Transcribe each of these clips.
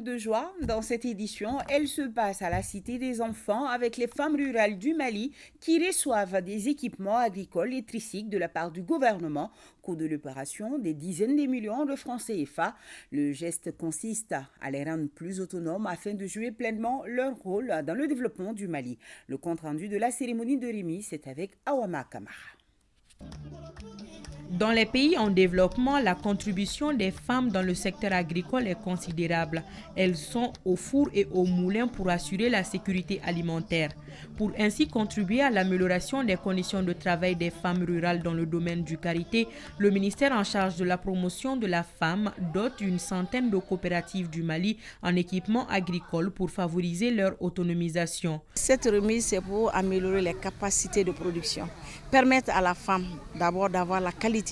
de joie. Dans cette édition, elle se passe à la Cité des Enfants avec les femmes rurales du Mali qui reçoivent des équipements agricoles et tricycles de la part du gouvernement. Coût de l'opération, des dizaines de millions de francs CFA. Le geste consiste à les rendre plus autonomes afin de jouer pleinement leur rôle dans le développement du Mali. Le compte-rendu de la cérémonie de remise, c'est avec Awama Kamara. Dans les pays en développement, la contribution des femmes dans le secteur agricole est considérable. Elles sont au four et au moulin pour assurer la sécurité alimentaire. Pour ainsi contribuer à l'amélioration des conditions de travail des femmes rurales dans le domaine du karité, le ministère en charge de la promotion de la femme dote une centaine de coopératives du Mali en équipement agricole pour favoriser leur autonomisation. Cette remise, c'est pour améliorer les capacités de production, permettre à la femme d'abord d'avoir la qualité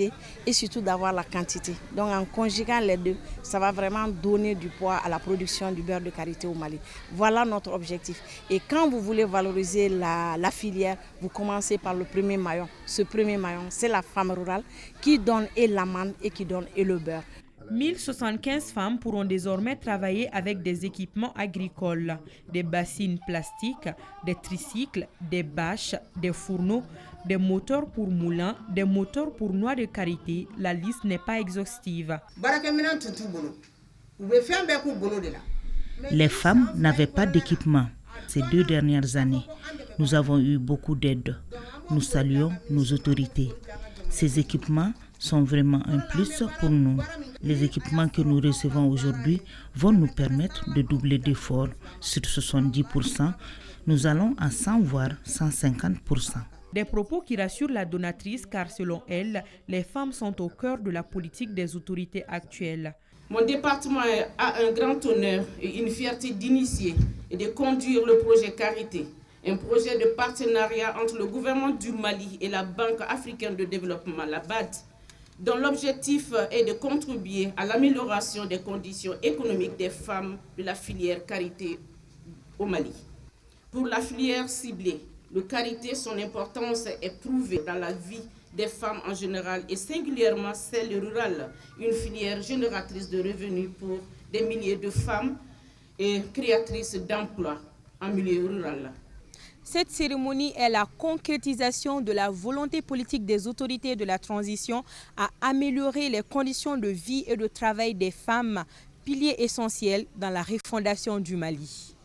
et surtout d'avoir la quantité. Donc en conjuguant les deux, ça va vraiment donner du poids à la production du beurre de karité au Mali. Voilà notre objectif. Et quand vous voulez valoriser la filière, vous commencez par le premier maillon. Ce premier maillon, c'est la femme rurale qui donne et l'amande et qui donne et le beurre. 1075 femmes pourront désormais travailler avec des équipements agricoles, des bassines plastiques, des tricycles, des bâches, des fourneaux, des moteurs pour moulins, des moteurs pour noix de karité. La liste n'est pas exhaustive. Les femmes n'avaient pas d'équipement ces 2 dernières années. Nous avons eu beaucoup d'aide. Nous saluons nos autorités. Ces équipements sont vraiment un plus pour nous. Les équipements que nous recevons aujourd'hui vont nous permettre de doubler d'efforts. Sur 70%, nous allons à 100 voire 150%. Des propos qui rassurent la donatrice car selon elle, les femmes sont au cœur de la politique des autorités actuelles. Mon département a un grand honneur et une fierté d'initier et de conduire le projet Karité, un projet de partenariat entre le gouvernement du Mali et la Banque africaine de développement, la BAD, dont l'objectif est de contribuer à l'amélioration des conditions économiques des femmes de la filière karité au Mali. Pour la filière ciblée, le karité, son importance est prouvée dans la vie des femmes en général et singulièrement celle rurale, une filière génératrice de revenus pour des milliers de femmes et créatrice d'emplois en milieu rural. Cette cérémonie est la concrétisation de la volonté politique des autorités de la transition à améliorer les conditions de vie et de travail des femmes, piliers essentiels dans la refondation du Mali.